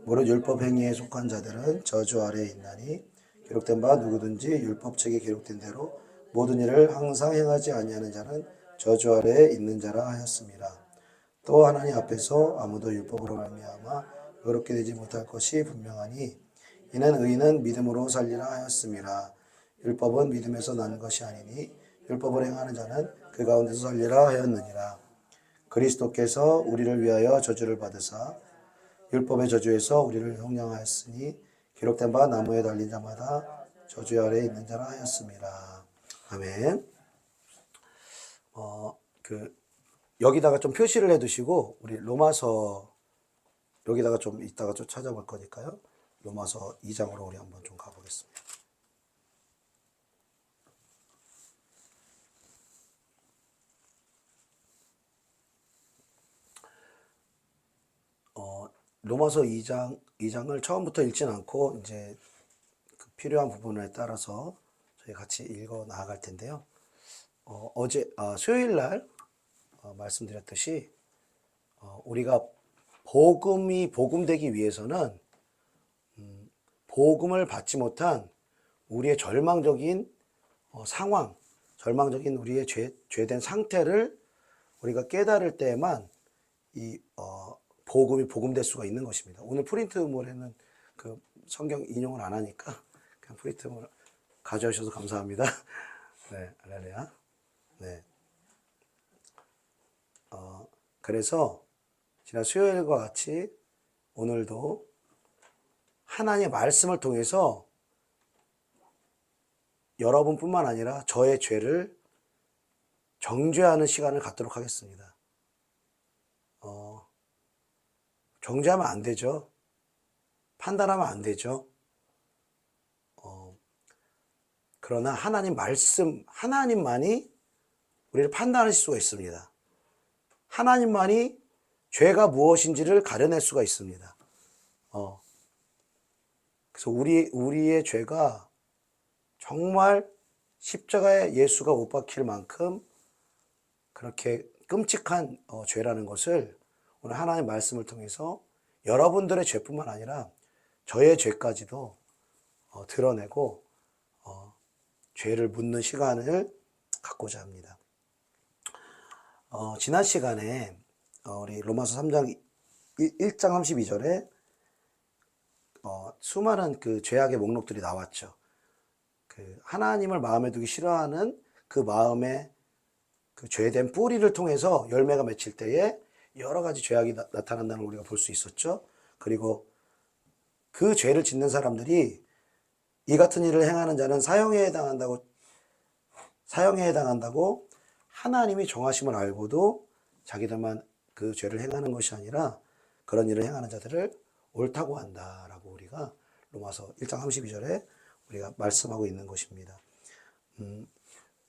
무릇 율법 행위에 속한 자들은 저주 아래에 있나니 기록된 바 누구든지 율법책에 기록된 대로 모든 일을 항상 행하지 아니하는 자는 저주 아래에 있는 자라 하였습니다. 또 하나님 앞에서 아무도 율법으로 말미암아 의롭게 되지 못할 것이 분명하니 이는 의인은 믿음으로 살리라 하였습니다. 율법은 믿음에서 난 것이 아니니 율법을 행하는 자는 그 가운데서 살리라 하였느니라. 그리스도께서 우리를 위하여 저주를 받으사 율법의 저주에서 우리를 속량하였으니 기록된 바 나무에 달린 자마다 저주 아래에 있는 자라 하였습니다. 아멘. 여기다가 좀 표시를 해두시고 우리 로마서 여기다가 좀 이따가 좀 찾아볼 거니까요. 로마서 2장으로 우리 한번 좀 가보겠습니다. 로마서 2장을 처음부터 읽진 않고 이제 그 필요한 부분에 따라서 저희 같이 읽어 나아갈 텐데요. 수요일 날 말씀드렸듯이 우리가 복음이 복음되기 위해서는 복음을 받지 못한 우리의 절망적인 상황, 절망적인 우리의 죄된 상태를 우리가 깨달을 때에만 이 복음이 복음될 수가 있는 것입니다. 오늘 프린트물에는 그 성경 인용을 안 하니까 그냥 프린트물 가져오셔서 감사합니다. 네, 할렐루야. 네. 그래서 지난 수요일과 같이 오늘도 하나님의 말씀을 통해서 여러분뿐만 아니라 저의 죄를 정죄하는 시간을 갖도록 하겠습니다. 정죄하면 안 되죠. 판단하면 안 되죠. 그러나 하나님 말씀, 하나님만이 우리를 판단할 수가 있습니다. 하나님만이 죄가 무엇인지를 가려낼 수가 있습니다. 그래서 우리의 죄가 정말 십자가에 예수가 못 박힐 만큼 그렇게 끔찍한 죄라는 것을 오늘 하나님의 말씀을 통해서 여러분들의 죄뿐만 아니라 저의 죄까지도 드러내고 죄를 묻는 시간을 갖고자 합니다. 지난 시간에 우리 로마서 3장 1장 32절에 수많은 그 죄악의 목록들이 나왔죠. 그 하나님을 마음에 두기 싫어하는 그 마음의 그 죄된 뿌리를 통해서 열매가 맺힐 때에 여러 가지 죄악이 나타난다는 걸 우리가 볼 수 있었죠. 그리고 그 죄를 짓는 사람들이 이 같은 일을 행하는 자는 사형에 해당한다고 하나님이 정하심을 알고도 자기들만 그 죄를 행하는 것이 아니라 그런 일을 행하는 자들을 옳다고 한다라고 우리가 로마서 1장 32절에 우리가 말씀하고 있는 것입니다.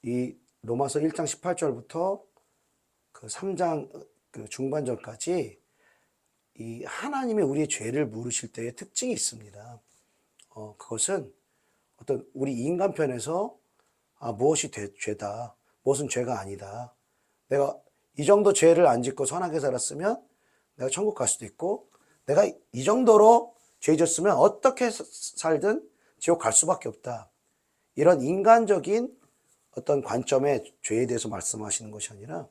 이 로마서 1장 18절부터 그 3장 그 중반절까지 이 하나님이 우리의 죄를 물으실 때의 특징이 있습니다. 그것은 어떤 우리 인간편에서 무엇이 죄다, 무엇은 죄가 아니다. 내가 이 정도 죄를 안 짓고 선하게 살았으면 내가 천국 갈 수도 있고, 내가 이 정도로 죄 졌으면 어떻게 살든 지옥 갈 수밖에 없다. 이런 인간적인 어떤 관점의 죄에 대해서 말씀하시는 것이 아니라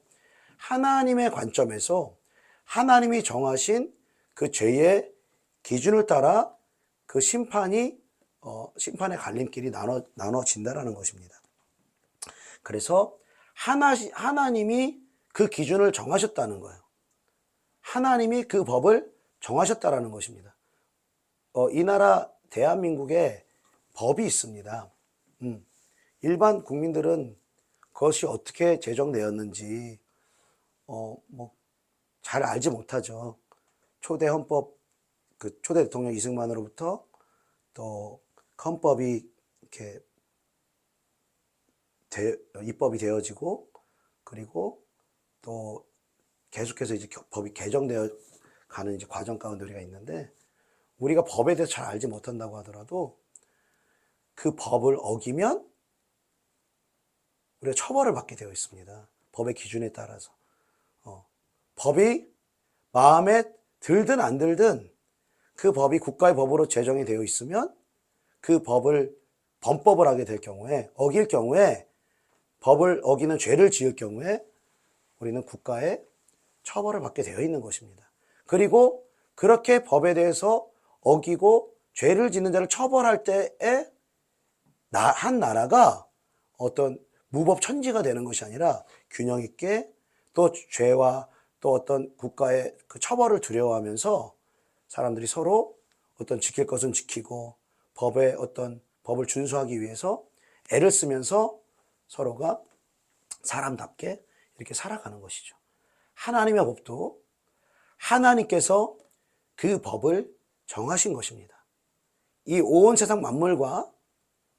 하나님의 관점에서 하나님이 정하신 그 죄의 기준을 따라 그 심판의 갈림길이 나눠진다라는 것입니다. 그래서 하나님이 그 기준을 정하셨다는 거예요. 하나님이 그 법을 정하셨다라는 것입니다. 이 나라 대한민국에 법이 있습니다. 일반 국민들은 그것이 어떻게 제정되었는지 잘 알지 못하죠. 초대 헌법, 그 초대 대통령 이승만으로부터 또 헌법이 이렇게 입법이 되어지고, 그리고 또 계속해서 이제 법이 개정되어 가는 이제 과정 가운데 우리가 있는데, 우리가 법에 대해서 잘 알지 못한다고 하더라도 그 법을 어기면 우리가 처벌을 받게 되어 있습니다. 법의 기준에 따라서. 법이 마음에 들든 안 들든 그 법이 국가의 법으로 제정이 되어 있으면 그 법을 범법을 하게 될 경우에, 어길 경우에, 법을 어기는 죄를 지을 경우에 우리는 국가의 처벌을 받게 되어 있는 것입니다. 그리고 그렇게 법에 대해서 어기고 죄를 짓는 자를 처벌할 때에 한 나라가 어떤 무법천지가 되는 것이 아니라 균형 있게 또 죄와 또 어떤 국가의 그 처벌을 두려워하면서 사람들이 서로 어떤 지킬 것은 지키고 법의 어떤 법을 준수하기 위해서 애를 쓰면서 서로가 사람답게 이렇게 살아가는 것이죠. 하나님의 법도 하나님께서 그 법을 정하신 것입니다. 이 온 세상 만물과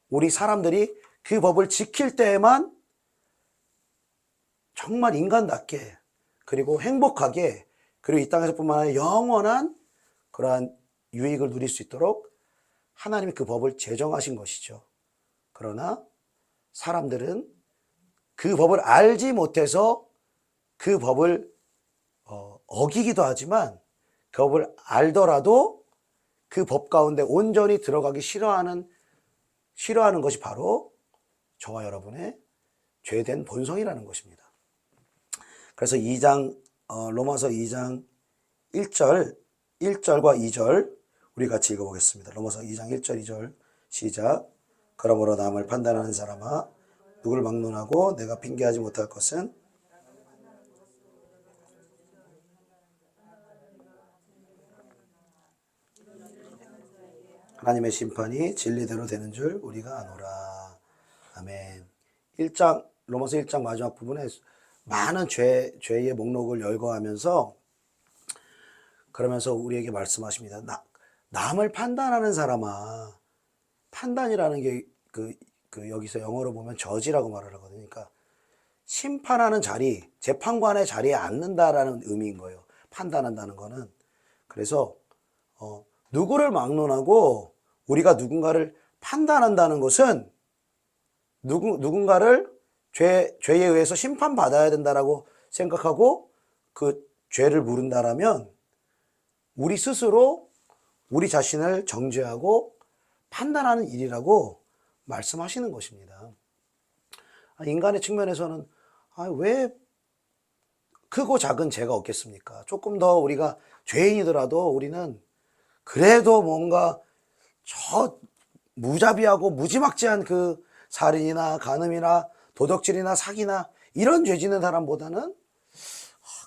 우리 사람들이 그 법을 지킬 때에만 정말 인간답게 그리고 행복하게 그리고 이 땅에서뿐만 아니라 영원한 그러한 유익을 누릴 수 있도록 하나님이 그 법을 제정하신 것이죠. 그러나 사람들은 그 법을 알지 못해서 그 법을 어기기도 하지만 그 법을 알더라도 그 법 가운데 온전히 들어가기 싫어하는 것이 바로 저와 여러분의 죄된 본성이라는 것입니다. 그래서 로마서 2장 1절과 2절 우리 같이 읽어보겠습니다. 로마서 2장 1절 2절 시작. 그러므로 남을 판단하는 사람아 누구를 막론하고 내가 핑계하지 못할 것은 하나님의 심판이 진리대로 되는 줄 우리가 아노라. 아멘. 로마서 1장 마지막 부분에 많은 죄의 목록을 열거하면서 그러면서 우리에게 말씀하십니다. 남을 판단하는 사람아, 판단이라는 게 여기서 영어로 보면 저지라고 말을 하거든요. 그러니까 심판하는 자리, 재판관의 자리에 앉는다라는 의미인 거예요. 판단한다는 거는. 그래서 누구를 막론하고 우리가 누군가를 판단한다는 것은 누군가를 죄에 의해서 심판받아야 된다라고 생각하고 그 죄를 물은다라면 우리 스스로 우리 자신을 정죄하고 판단하는 일이라고 말씀하시는 것입니다. 인간의 측면에서는 왜 크고 작은 죄가 없겠습니까? 조금 더 우리가 죄인이더라도 우리는 그래도 뭔가 저 무자비하고 무지막지한 그 살인이나 간음이나 도덕질이나 사기나 이런 죄 짓는 사람보다는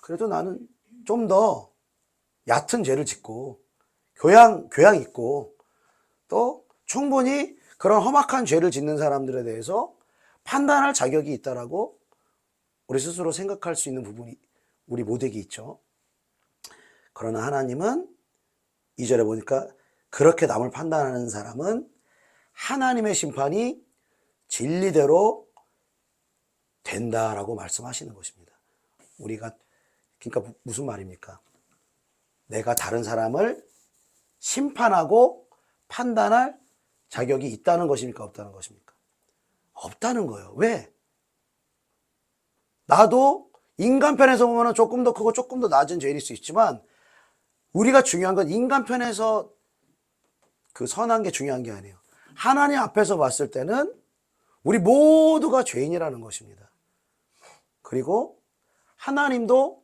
그래도 나는 좀 더 얕은 죄를 짓고 교양 있고 또 충분히 그런 험악한 죄를 짓는 사람들에 대해서 판단할 자격이 있다라고 우리 스스로 생각할 수 있는 부분이 우리 모두에게 있죠. 그러나 하나님은 2절에 보니까 그렇게 남을 판단하는 사람은 하나님의 심판이 진리대로 된다라고 말씀하시는 것입니다. 그러니까 무슨 말입니까? 내가 다른 사람을 심판하고 판단할 자격이 있다는 것입니까? 없다는 것입니까? 없다는 거예요. 왜? 나도 인간 편에서 보면 조금 더 크고 조금 더 낮은 죄일 수 있지만 우리가 중요한 건 인간 편에서 그 선한 게 중요한 게 아니에요. 하나님 앞에서 봤을 때는 우리 모두가 죄인이라는 것입니다. 그리고 하나님도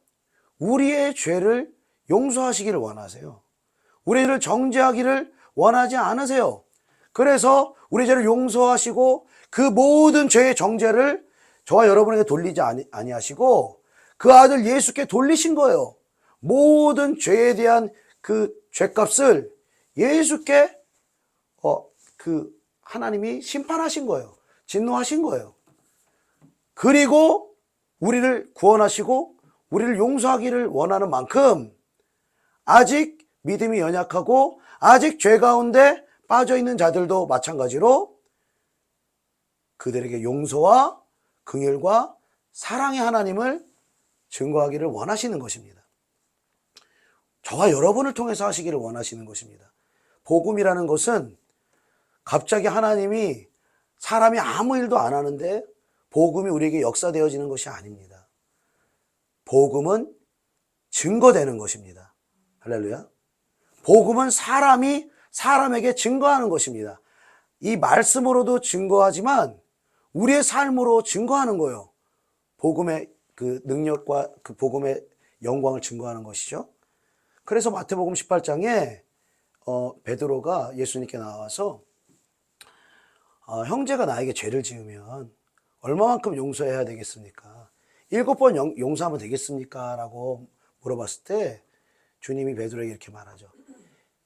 우리의 죄를 용서하시기를 원하세요. 우리를 정죄하기를 원하지 않으세요. 그래서 우리 죄를 용서하시고 그 모든 죄의 정죄를 저와 여러분에게 돌리지 아니하시고 그 아들 예수께 돌리신 거예요. 모든 죄에 대한 그 죄값을 예수께 하나님이 심판하신 거예요. 진노하신 거예요. 그리고 우리를 구원하시고 우리를 용서하기를 원하는 만큼 아직 믿음이 연약하고 아직 죄 가운데 빠져있는 자들도 마찬가지로 그들에게 용서와 긍휼과 사랑의 하나님을 증거하기를 원하시는 것입니다. 저와 여러분을 통해서 하시기를 원하시는 것입니다. 복음이라는 것은 갑자기 하나님이 사람이 아무 일도 안 하는데 복음이 우리에게 역사되어지는 것이 아닙니다. 복음은 증거되는 것입니다. 할렐루야. 복음은 사람이 사람에게 증거하는 것입니다. 이 말씀으로도 증거하지만 우리의 삶으로 증거하는 거예요. 복음의 그 능력과 그 복음의 영광을 증거하는 것이죠. 그래서 마태복음 18장에 베드로가 예수님께 나와서 형제가 나에게 죄를 지으면 얼마만큼 용서해야 되겠습니까? 7번 용서하면 되겠습니까? 라고 물어봤을 때 주님이 베드로에게 이렇게 말하죠.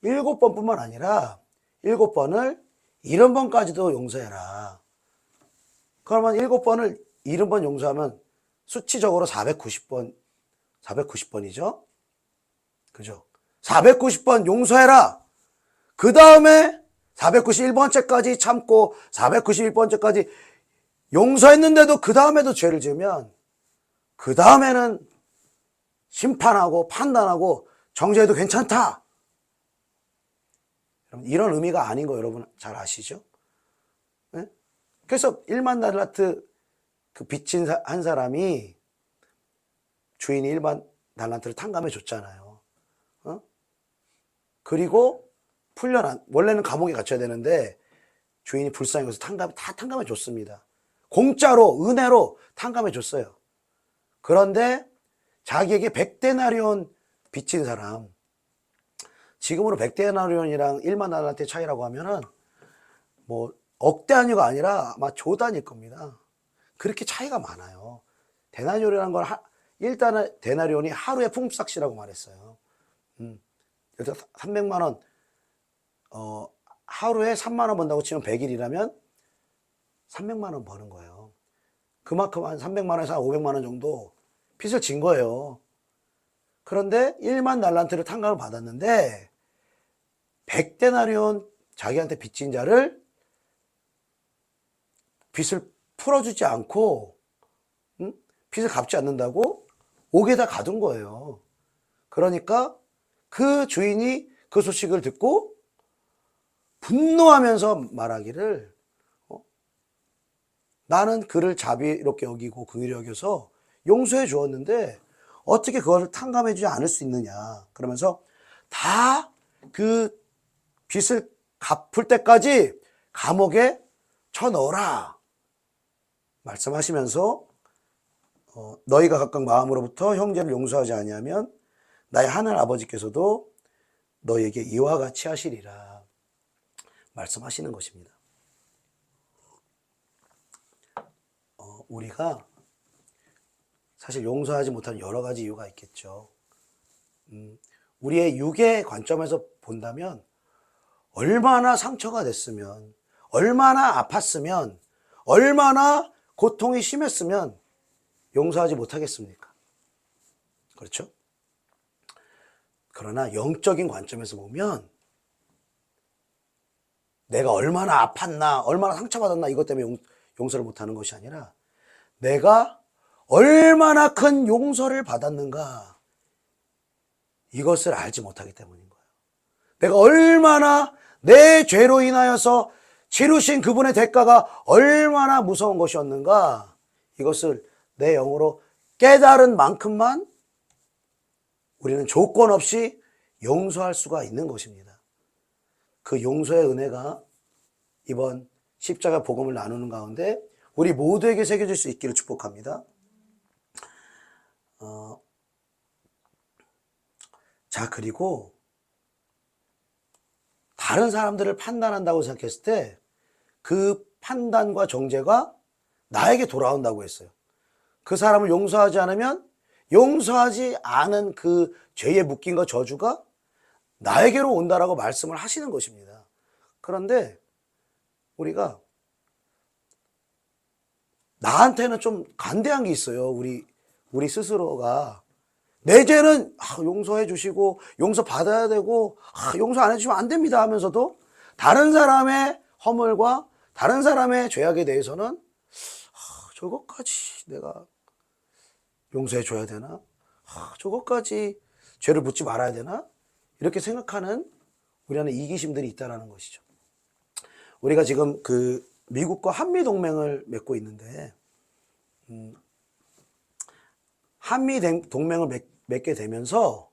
7번뿐만 아니라 7번을 70번까지도 용서해라. 그러면 7번을 70번 용서하면 수치적으로 490번이죠. 그죠? 490번 용서해라. 그 다음에 491번째까지 참고 491번째까지 용서했는데도 그 다음에도 죄를 지으면 그 다음에는 심판하고 판단하고 정죄해도 괜찮다. 이런 의미가 아닌 거 여러분 잘 아시죠? 네? 그래서 1만 달란트 그 빚진 한 사람이 주인이 1만 달란트를 탕감해 줬잖아요. 그리고 원래는 감옥에 갇혀야 되는데 주인이 불쌍히 여기서 다 탕감해 줬습니다. 공짜로 은혜로 탕감해 줬어요. 그런데 자기에게 100데나리온 빚진 사람, 지금으로 100데나리온이랑 1만 달란트의 차이라고 하면은 뭐 억 단위가 아니라 아마 조 단위일 겁니다. 그렇게 차이가 많아요. 데나리온이라는 건 일단은 데나리온이 하루의 품삯이라고 말했어요. 그래서 300만 원, 하루에 3만 원 번다고 치면 100일이라면 300만 원 버는 거예요. 그만큼 한 300만 원에서 한 500만 원 정도 빚을 진 거예요. 그런데 1만 달란트를 탕감을 받았는데 100데나리온 자기한테 빚진 자를 빚을 풀어주지 않고 빚을 갚지 않는다고 옥에다 가둔 거예요. 그러니까 그 주인이 그 소식을 듣고 분노하면서 말하기를 나는 그를 자비롭게 여기고 긍휼히 여겨서 용서해 주었는데 어떻게 그것을 탕감해 주지 않을 수 있느냐. 그러면서 다 그 빚을 갚을 때까지 감옥에 쳐넣어라 말씀하시면서 너희가 각각 마음으로부터 형제를 용서하지 아니하면 나의 하늘 아버지께서도 너희에게 이와 같이 하시리라 말씀하시는 것입니다. 우리가 사실 용서하지 못하는 여러 가지 이유가 있겠죠. 우리의 육의 관점에서 본다면 얼마나 상처가 됐으면, 얼마나 아팠으면, 얼마나 고통이 심했으면 용서하지 못하겠습니까? 그렇죠? 그러나 영적인 관점에서 보면 내가 얼마나 아팠나, 얼마나 상처받았나 이것 때문에 용서를 못하는 것이 아니라 내가 얼마나 큰 용서를 받았는가 이것을 알지 못하기 때문인 거예요. 내가 얼마나 내 죄로 인하여서 치르신 그분의 대가가 얼마나 무서운 것이었는가 이것을 내 영으로 깨달은 만큼만 우리는 조건 없이 용서할 수가 있는 것입니다. 그 용서의 은혜가 이번 십자가 복음을 나누는 가운데 우리 모두에게 새겨질 수 있기를 축복합니다. 자, 그리고 다른 사람들을 판단한다고 생각했을 때 그 판단과 정죄가 나에게 돌아온다고 했어요. 그 사람을 용서하지 않으면 용서하지 않은 그 죄에 묶인 것 저주가 나에게로 온다라고 말씀을 하시는 것입니다. 그런데 우리가 나한테는 좀 간대한 게 있어요. 우리 스스로가 내 죄는 용서해 주시고 용서 받아야 되고 용서 안 해주시면 안 됩니다 하면서도 다른 사람의 허물과 다른 사람의 죄악에 대해서는 저것까지 내가 용서해 줘야 되나? 저것까지 죄를 묻지 말아야 되나? 이렇게 생각하는 우리 안에 이기심들이 있다는 것이죠. 우리가 지금 그 미국과 한미 동맹을 맺고 있는데 한미 동맹을 맺게 되면서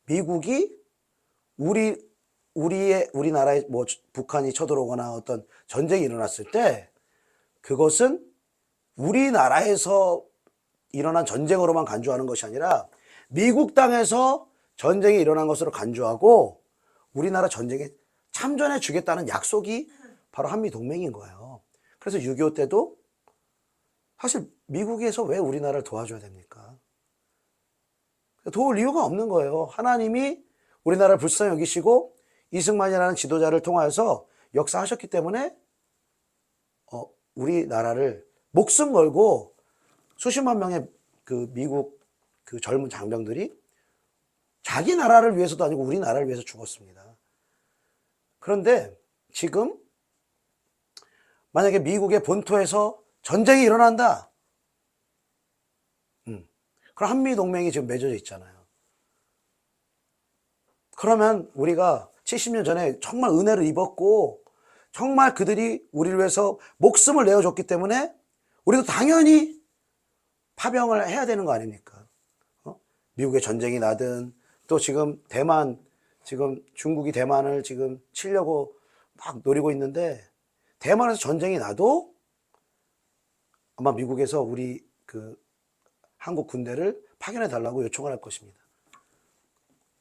미국이 우리나라에 뭐 북한이 쳐들어오거나 어떤 전쟁이 일어났을 때 그것은 우리나라에서 일어난 전쟁으로만 간주하는 것이 아니라 미국 땅에서 전쟁이 일어난 것으로 간주하고 우리나라 전쟁에 참전해 주겠다는 약속이 바로 한미동맹인 거예요. 그래서 6.25 때도 사실 미국에서 왜 우리나라를 도와줘야 됩니까? 도울 이유가 없는 거예요. 하나님이 우리나라를 불쌍히 여기시고 이승만이라는 지도자를 통하여서 역사하셨기 때문에 우리나라를 목숨 걸고 수십만 명의 그 미국 그 젊은 장병들이 자기 나라를 위해서도 아니고 우리나라를 위해서 죽었습니다. 그런데 지금 만약에 미국의 본토에서 전쟁이 일어난다. 그럼 한미동맹이 지금 맺어져 있잖아요. 그러면 우리가 70년 전에 정말 은혜를 입었고 정말 그들이 우리를 위해서 목숨을 내어줬기 때문에 우리도 당연히 파병을 해야 되는 거 아닙니까? 미국의 전쟁이 나든 또 지금 지금 중국이 대만을 지금 치려고 막 노리고 있는데 대만에서 전쟁이 나도 아마 미국에서 우리 그 한국 군대를 파견해 달라고 요청을 할 것입니다.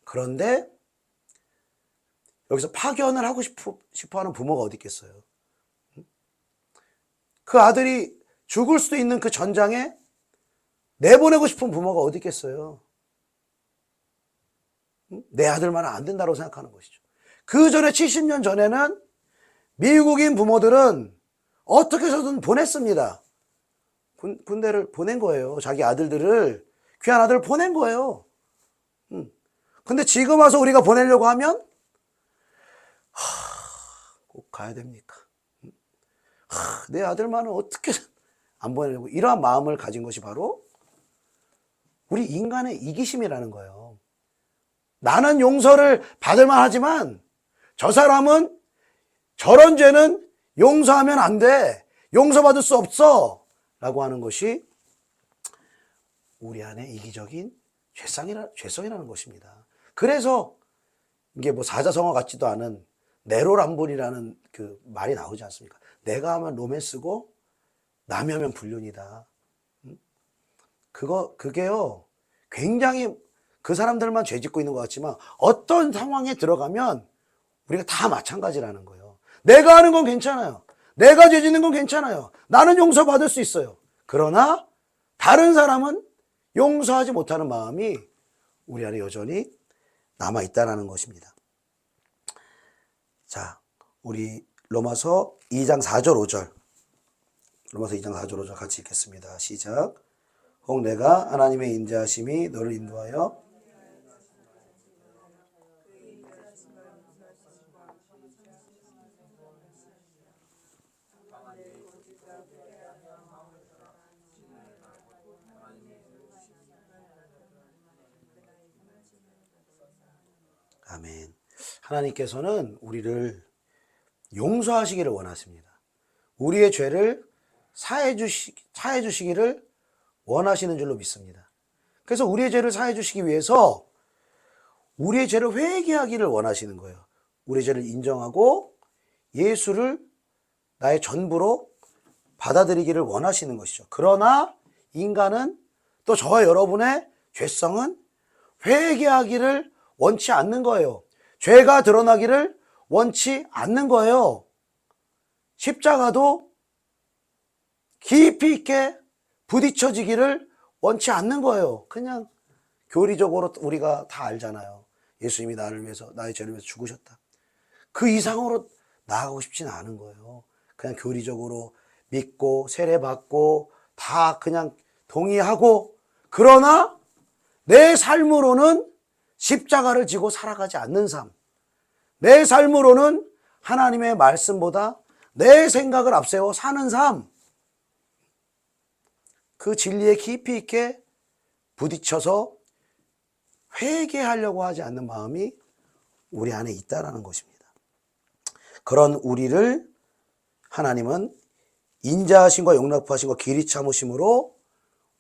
그런데 여기서 파견을 하고 싶어 하는 부모가 어디 있겠어요? 그 아들이 죽을 수도 있는 그 전장에 내보내고 싶은 부모가 어디 있겠어요? 내 아들만은 안 된다고 생각하는 것이죠. 그 전에 70년 전에는 미국인 부모들은 어떻게 해서든 보냈습니다. 군대를 보낸 거예요. 자기 아들들을, 귀한 아들을 보낸 거예요. 근데 지금 와서 우리가 보내려고 하면 꼭 가야 됩니까? 내 아들만은 어떻게 안 보내려고, 이러한 마음을 가진 것이 바로 우리 인간의 이기심이라는 거예요. 나는 용서를 받을만 하지만 저 사람은 저런 죄는 용서하면 안 돼, 용서받을 수 없어 라고 하는 것이 우리 안에 이기적인 죄성이라는 것입니다. 그래서 이게 뭐 사자성어 같지도 않은 내로남불이라는 그 말이 나오지 않습니까? 내가 하면 로맨스고 남이 하면 불륜이다. 그게요, 굉장히 그 사람들만 죄 짓고 있는 것 같지만 어떤 상황에 들어가면 우리가 다 마찬가지라는 거예요. 내가 하는 건 괜찮아요. 내가 죄 짓는 건 괜찮아요. 나는 용서받을 수 있어요. 그러나 다른 사람은 용서하지 못하는 마음이 우리 안에 여전히 남아있다는 것입니다. 자, 우리 로마서 2장 4절 5절. 로마서 2장 4절 5절 같이 읽겠습니다. 시작. 혹 내가 하나님의 인자하심이 너를 인도하여 아멘. 하나님께서는 우리를 용서하시기를 원하십니다. 우리의 죄를 사해 주시기를 원하시는 줄로 믿습니다. 그래서 우리의 죄를 사해 주시기 위해서 우리의 죄를 회개하기를 원하시는 거예요. 우리의 죄를 인정하고 예수를 나의 전부로 받아들이기를 원하시는 것이죠. 그러나 인간은, 또 저와 여러분의 죄성은 회개하기를 원치 않는 거예요. 죄가 드러나기를 원치 않는 거예요. 십자가도 깊이 있게 부딪혀지기를 원치 않는 거예요. 그냥 교리적으로 우리가 다 알잖아요. 예수님이 나를 위해서, 나의 죄를 위해서 죽으셨다. 그 이상으로 나아가고 싶지는 않은 거예요. 그냥 교리적으로 믿고 세례받고 다 그냥 동의하고, 그러나 내 삶으로는 십자가를 지고 살아가지 않는 삶, 내 삶으로는 하나님의 말씀보다 내 생각을 앞세워 사는 삶, 그 진리에 깊이 있게 부딪혀서 회개하려고 하지 않는 마음이 우리 안에 있다는 것입니다. 그런 우리를 하나님은 인자하심과 용납하심과 길이 참으심으로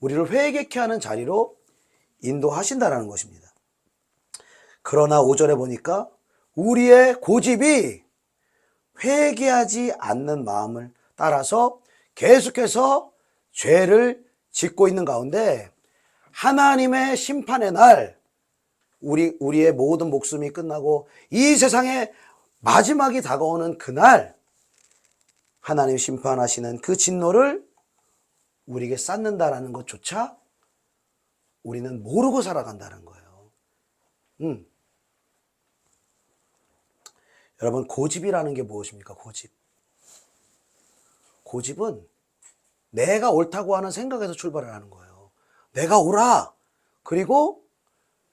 우리를 회개케 하는 자리로 인도하신다는 것입니다. 그러나 5절에 보니까 우리의 고집이 회개하지 않는 마음을 따라서 계속해서 죄를 짓고 있는 가운데 하나님의 심판의 날, 우리의 모든 목숨이 끝나고 이 세상의 마지막이 다가오는 그날 하나님 심판하시는 그 진노를 우리에게 쌓는다라는 것조차 우리는 모르고 살아간다는 거예요. 여러분, 고집이라는 게 무엇입니까? 고집은 내가 옳다고 하는 생각에서 출발을 하는 거예요. 내가 옳아. 그리고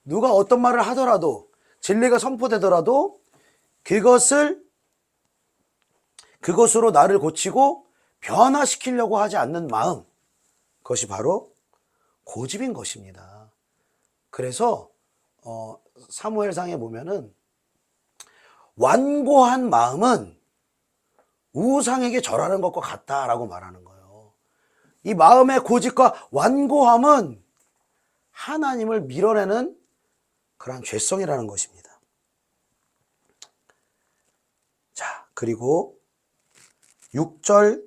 누가 어떤 말을 하더라도, 진리가 선포되더라도 그것으로 나를 고치고 변화시키려고 하지 않는 마음, 그것이 바로 고집인 것입니다. 그래서 사무엘상에 보면은 완고한 마음은 우상에게 절하는 것과 같다라고 말하는 거예요. 이 마음의 고집과 완고함은 하나님을 밀어내는 그러한 죄성이라는 것입니다. 자, 그리고 6절,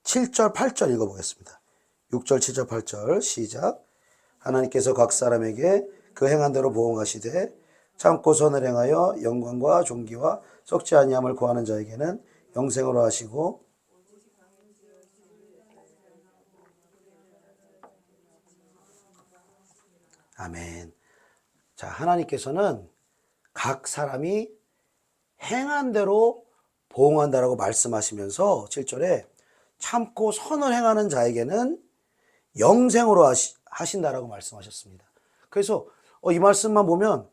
7절, 8절 읽어보겠습니다. 6절, 7절, 8절 시작. 하나님께서 각 사람에게 그 행한 대로 보응하시되 참고 선을 행하여 영광과 존귀와 썩지 아니함을 구하는 자에게는 영생으로 하시고 아멘. 자, 하나님께서는 각 사람이 행한 대로 보응한다라고 말씀하시면서 7절에 참고 선을 행하는 자에게는 영생으로 하신다라고 말씀하셨습니다. 그래서 이 말씀만 보면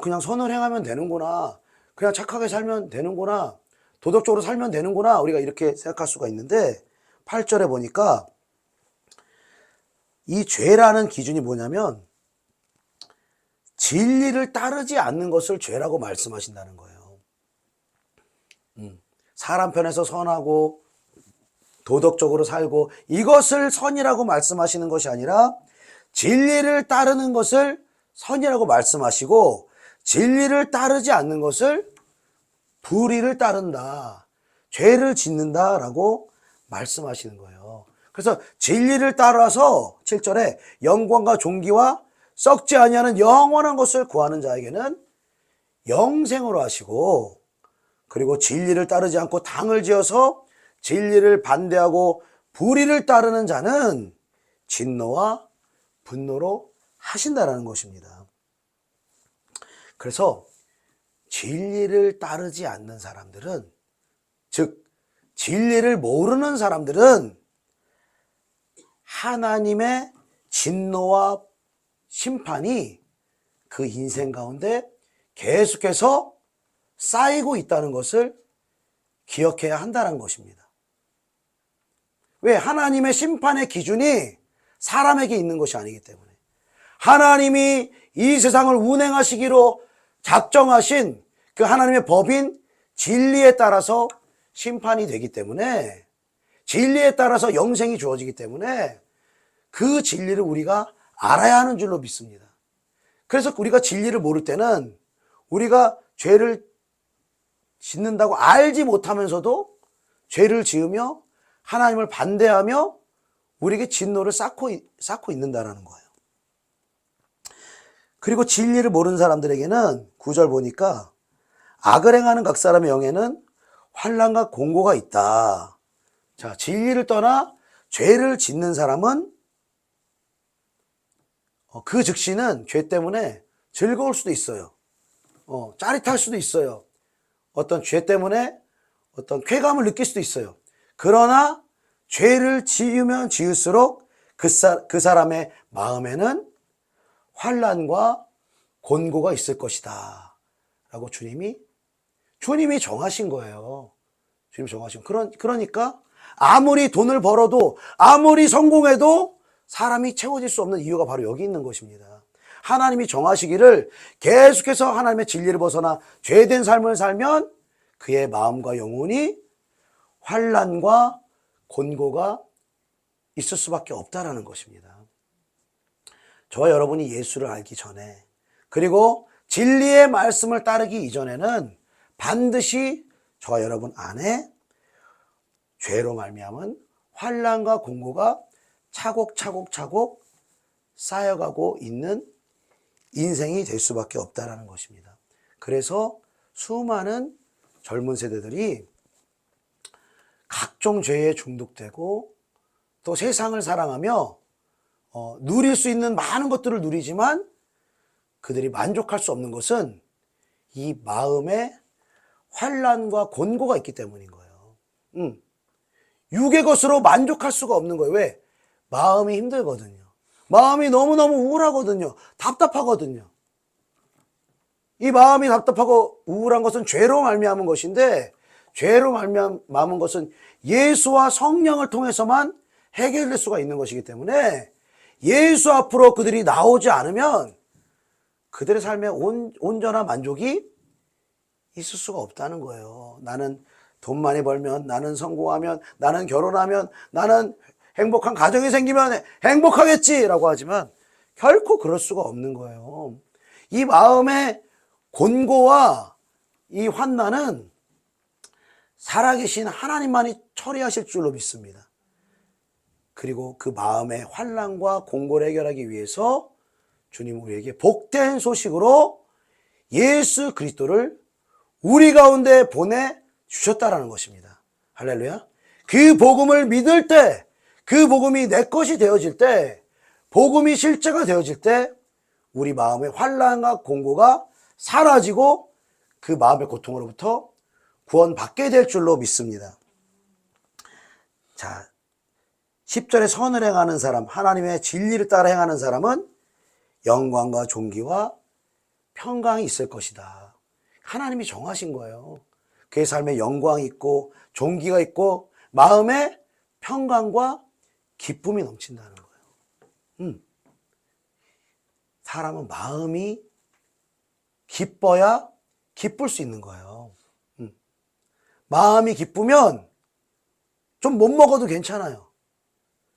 그냥 선을 행하면 되는구나, 그냥 착하게 살면 되는구나, 도덕적으로 살면 되는구나, 우리가 이렇게 생각할 수가 있는데 8절에 보니까 이 죄라는 기준이 뭐냐면 진리를 따르지 않는 것을 죄라고 말씀하신다는 거예요. 사람 편에서 선하고 도덕적으로 살고 이것을 선이라고 말씀하시는 것이 아니라 진리를 따르는 것을 선이라고 말씀하시고 진리를 따르지 않는 것을 불의를 따른다, 죄를 짓는다라고 말씀하시는 거예요. 그래서 진리를 따라서 7절에 영광과 존귀와 썩지 아니하는 영원한 것을 구하는 자에게는 영생으로 하시고, 그리고 진리를 따르지 않고 당을 지어서 진리를 반대하고 불의를 따르는 자는 진노와 분노로 하신다라는 것입니다. 그래서 진리를 따르지 않는 사람들은, 즉 진리를 모르는 사람들은 하나님의 진노와 심판이 그 인생 가운데 계속해서 쌓이고 있다는 것을 기억해야 한다는 것입니다. 왜? 하나님의 심판의 기준이 사람에게 있는 것이 아니기 때문에, 하나님이 이 세상을 운행하시기로 작정하신 그 하나님의 법인 진리에 따라서 심판이 되기 때문에, 진리에 따라서 영생이 주어지기 때문에 그 진리를 우리가 알아야 하는 줄로 믿습니다. 그래서 우리가 진리를 모를 때는 우리가 죄를 짓는다고 알지 못하면서도 죄를 지으며 하나님을 반대하며 우리에게 진노를 쌓고 있는다라는 거예요. 그리고 진리를 모르는 사람들에게는 9절 보니까 악을 행하는 각 사람의 영에는 환난과 공고가 있다. 자, 진리를 떠나 죄를 짓는 사람은 그 즉시는 죄 때문에 즐거울 수도 있어요. 짜릿할 수도 있어요. 어떤 죄 때문에 어떤 쾌감을 느낄 수도 있어요. 그러나 죄를 지으면 지을수록 그 사람의 마음에는 환난과 곤고가 있을 것이다 라고 주님이 정하신 거예요. 주님이 정하신. 그러니까 아무리 돈을 벌어도 아무리 성공해도 사람이 채워질 수 없는 이유가 바로 여기 있는 것입니다. 하나님이 정하시기를 계속해서 하나님의 진리를 벗어나 죄된 삶을 살면 그의 마음과 영혼이 환난과 곤고가 있을 수밖에 없다라는 것입니다. 저와 여러분이 예수를 알기 전에, 그리고 진리의 말씀을 따르기 이전에는 반드시 저와 여러분 안에 죄로 말미암은 환난과 공고가 차곡차곡 쌓여가고 있는 인생이 될 수밖에 없다는 것입니다. 그래서 수많은 젊은 세대들이 각종 죄에 중독되고 또 세상을 사랑하며 누릴 수 있는 많은 것들을 누리지만 그들이 만족할 수 없는 것은 이 마음에 환난과 곤고가 있기 때문인 거예요. 육의 것으로 만족할 수가 없는 거예요. 왜? 마음이 힘들거든요. 마음이 너무너무 우울하거든요. 답답하거든요. 이 마음이 답답하고 우울한 것은 죄로 말미암은 것인데, 죄로 말미암은 것은 예수와 성령을 통해서만 해결될 수가 있는 것이기 때문에 예수 앞으로 그들이 나오지 않으면 그들의 삶에 온전한 만족이 있을 수가 없다는 거예요. 나는 돈 많이 벌면, 나는 성공하면, 나는 결혼하면, 나는 행복한 가정이 생기면 행복하겠지라고 하지만 결코 그럴 수가 없는 거예요. 이 마음의 곤고와 이 환난은 살아계신 하나님만이 처리하실 줄로 믿습니다. 그리고 그 마음의 환난과 공고를 해결하기 위해서 주님 우리에게 복된 소식으로 예수 그리스도를 우리 가운데 보내주셨다라는 것입니다. 할렐루야. 그 복음을 믿을 때, 그 복음이 내 것이 되어질 때, 복음이 실제가 되어질 때 우리 마음의 환난과 공고가 사라지고 그 마음의 고통으로부터 구원받게 될 줄로 믿습니다. 자, 10절에 선을 행하는 사람, 하나님의 진리를 따라 행하는 사람은 영광과 존귀와 평강이 있을 것이다. 하나님이 정하신 거예요. 그의 삶에 영광이 있고 존귀가 있고 마음에 평강과 기쁨이 넘친다는 거예요. 사람은 마음이 기뻐야 기쁠 수 있는 거예요. 마음이 기쁘면 좀 못 먹어도 괜찮아요.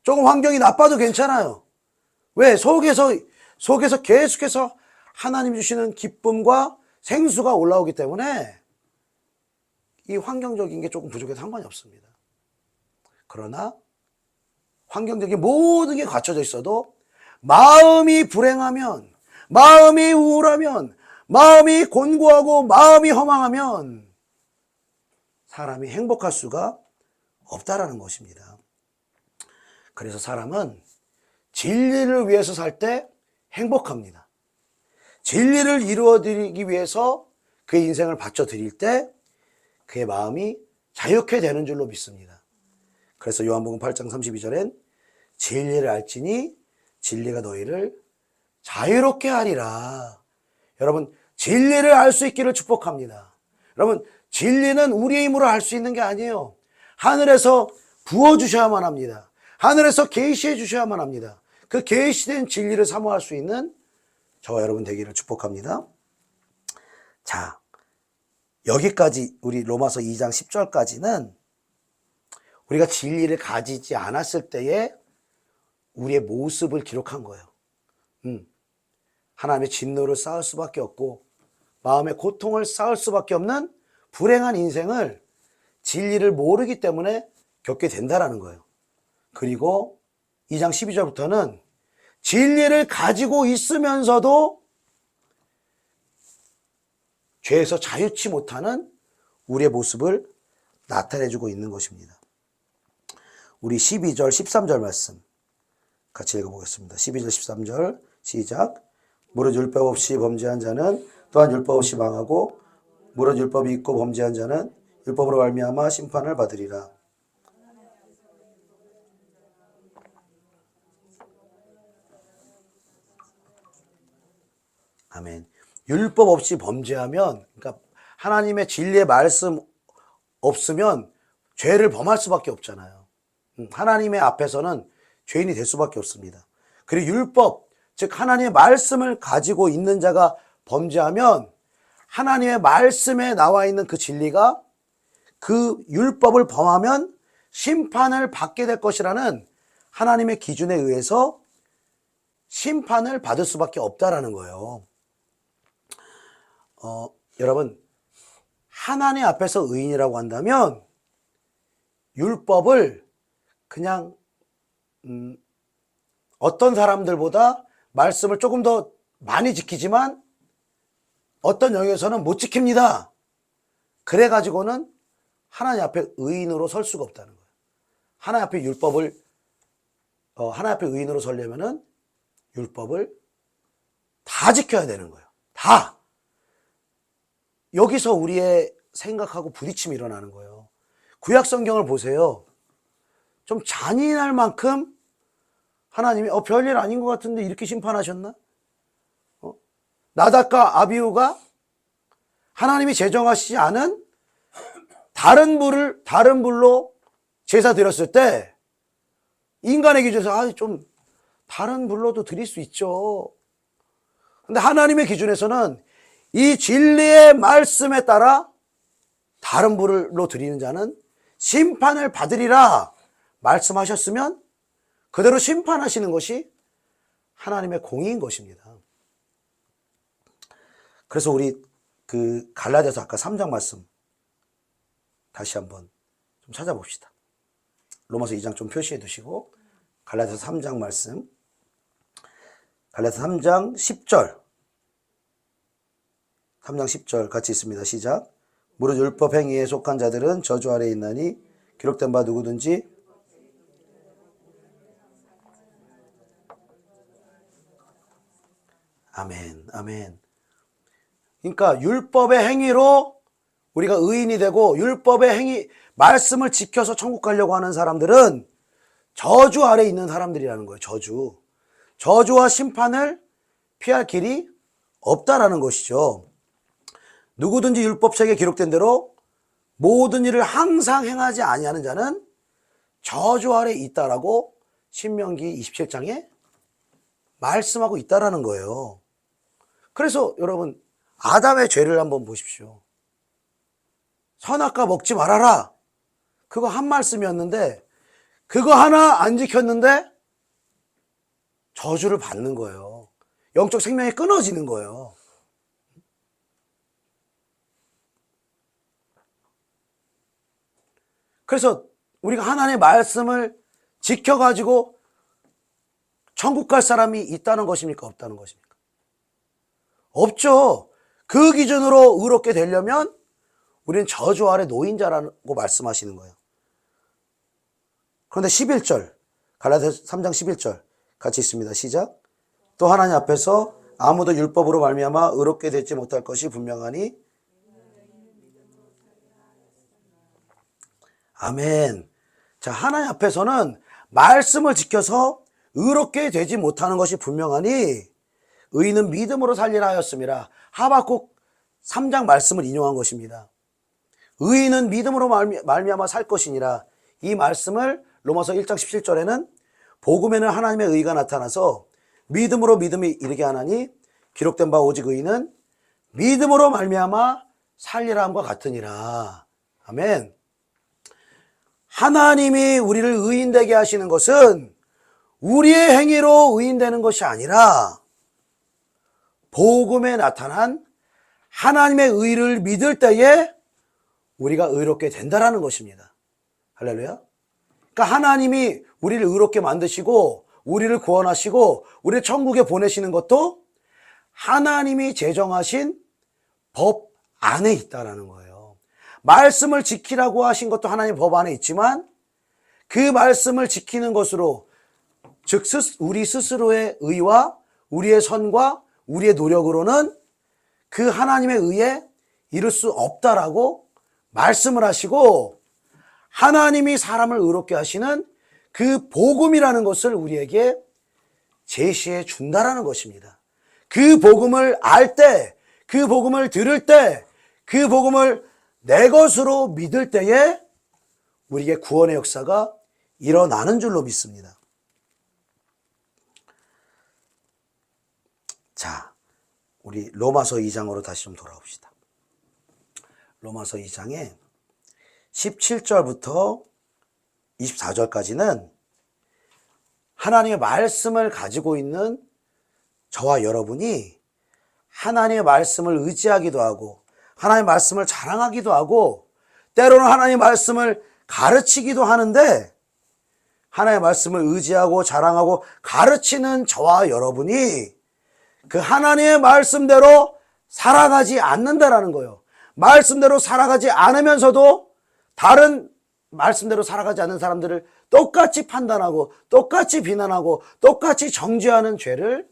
조금 환경이 나빠도 괜찮아요. 왜? 속에서 계속해서 하나님 주시는 기쁨과 생수가 올라오기 때문에 이 환경적인 게 조금 부족해도 상관이 없습니다. 그러나 환경적인 모든 게 갖춰져 있어도 마음이 불행하면, 마음이 우울하면, 마음이 곤고하고 마음이 허망하면 사람이 행복할 수가 없다라는 것입니다. 그래서 사람은 진리를 위해서 살 때 행복합니다. 진리를 이루어드리기 위해서 그의 인생을 바쳐드릴 때 그의 마음이 자유케 되는 줄로 믿습니다. 그래서 요한복음 8장 32절엔 진리를 알지니 진리가 너희를 자유롭게 하리라. 여러분, 진리를 알 수 있기를 축복합니다. 여러분, 진리는 우리의 힘으로 알 수 있는 게 아니에요. 하늘에서 부어주셔야만 합니다. 하늘에서 계시해 주셔야만 합니다. 그 계시된 진리를 사모할 수 있는 저와 여러분 되기를 축복합니다. 자, 여기까지 우리 로마서 2장 10절까지는 우리가 진리를 가지지 않았을 때의 우리의 모습을 기록한 거예요. 하나님의 진노를 쌓을 수밖에 없고 마음의 고통을 쌓을 수밖에 없는 불행한 인생을 진리를 모르기 때문에 겪게 된다라는 거예요. 그리고 2장 12절부터는 진리를 가지고 있으면서도 죄에서 자유치 못하는 우리의 모습을 나타내주고 있는 것입니다. 우리 12절, 13절 말씀 같이 읽어보겠습니다. 12절, 13절 시작. 무릇 율법 없이 범죄한 자는 또한 율법 없이 망하고 무릇 율법이 있고 범죄한 자는 율법으로 말미암아 심판을 받으리라. 아멘. 율법 없이 범죄하면, 그러니까 하나님의 진리의 말씀 없으면 죄를 범할 수밖에 없잖아요. 하나님의 앞에서는 죄인이 될 수밖에 없습니다. 그리고 율법, 즉 하나님의 말씀을 가지고 있는 자가 범죄하면 하나님의 말씀에 나와 있는 그 진리가 그 율법을 범하면 심판을 받게 될 것이라는 하나님의 기준에 의해서 심판을 받을 수밖에 없다라는 거예요. 여러분, 하나님 앞에서 의인이라고 한다면 율법을 그냥 어떤 사람들보다 말씀을 조금 더 많이 지키지만 어떤 영역에서는 못 지킵니다. 그래가지고는 하나님 앞에 의인으로 설 수가 없다는 거예요. 하나님 앞에 하나님 앞에 의인으로 서려면은 율법을 다 지켜야 되는 거예요. 다. 여기서 우리의 생각하고 부딪힘이 일어나는 거예요. 구약 성경을 보세요. 좀 잔인할 만큼 하나님이 별일 아닌 것 같은데 이렇게 심판하셨나? 나답과 아비후가 하나님이 제정하시지 않은 다른 불로 제사 드렸을 때 인간의 기준에서 좀 다른 불로도 드릴 수 있죠. 근데 하나님의 기준에서는 이 진리의 말씀에 따라 다른 불로 드리는 자는 심판을 받으리라 말씀하셨으면 그대로 심판하시는 것이 하나님의 공의인 것입니다. 그래서 우리 갈라디아서 아까 3장 말씀 다시 한번 좀 찾아봅시다. 로마서 2장 좀 표시해 두시고 갈라디아서 3장 말씀, 갈라디아서 3장 10절 3장 10절 같이 있습니다. 시작. 무릇 율법 행위에 속한 자들은 저주 아래에 있나니 기록된 바 누구든지 아멘, 아멘. 그러니까 율법의 행위로 우리가 의인이 되고 율법의 행위, 말씀을 지켜서 천국 가려고 하는 사람들은 저주 아래에 있는 사람들이라는 거예요. 저주와 심판을 피할 길이 없다라는 것이죠. 누구든지 율법책에 기록된 대로 모든 일을 항상 행하지 아니하는 자는 저주 아래에 있다라고 신명기 27장에 말씀하고 있다라는 거예요. 그래서 여러분, 아담의 죄를 한번 보십시오. 선악과 먹지 말아라. 그거 한 말씀이었는데 그거 하나 안 지켰는데 저주를 받는 거예요. 영적 생명이 끊어지는 거예요. 그래서 우리가 하나님의 말씀을 지켜가지고 천국 갈 사람이 있다는 것입니까? 없다는 것입니까? 없죠. 그 기준으로 의롭게 되려면 우리는 저주 아래 놓인 자라고 말씀하시는 거예요. 그런데 11절, 갈라디아서 3장 11절 같이 있습니다. 시작. 또 하나님 앞에서 아무도 율법으로 말미암아 의롭게 되지 못할 것이 분명하니 아멘. 자, 하나님 앞에서는 말씀을 지켜서 의롭게 되지 못하는 것이 분명하니 의인은 믿음으로 살리라 하였습니다. 하박국 3장 말씀을 인용한 것입니다. 의인은 믿음으로 말미암아 살 것이니라. 이 말씀을 로마서 1장 17절에는 복음에는 하나님의 의가 나타나서 믿음으로 믿음이 이르게 하나니 기록된 바 오직 의인은 믿음으로 말미암아 살리라 함과 같으니라. 아멘. 하나님이 우리를 의인되게 하시는 것은 우리의 행위로 의인되는 것이 아니라 복음에 나타난 하나님의 의를 믿을 때에 우리가 의롭게 된다라는 것입니다. 할렐루야. 그러니까 하나님이 우리를 의롭게 만드시고 우리를 구원하시고 우리를 천국에 보내시는 것도 하나님이 제정하신 법 안에 있다라는 거예요. 말씀을 지키라고 하신 것도 하나님 법 안에 있지만 그 말씀을 지키는 것으로 즉 우리 스스로의 의와 우리의 선과 우리의 노력으로는 그 하나님의 의에 이룰 수 없다라고 말씀을 하시고 하나님이 사람을 의롭게 하시는 그 복음이라는 것을 우리에게 제시해 준다라는 것입니다. 그 복음을 알 때, 그 복음을 들을 때, 그 복음을 내 것으로 믿을 때에 우리에게 구원의 역사가 일어나는 줄로 믿습니다. 자, 우리 로마서 2장으로 다시 좀 돌아옵시다. 로마서 2장에 17절부터 24절까지는 하나님의 말씀을 가지고 있는 저와 여러분이 하나님의 말씀을 의지하기도 하고 하나님의 말씀을 자랑하기도 하고 때로는 하나님의 말씀을 가르치기도 하는데 하나님의 말씀을 의지하고 자랑하고 가르치는 저와 여러분이 그 하나님의 말씀대로 살아가지 않는다라는 거예요. 말씀대로 살아가지 않으면서도 다른 말씀대로 살아가지 않는 사람들을 똑같이 판단하고 똑같이 비난하고 똑같이 정죄하는 죄를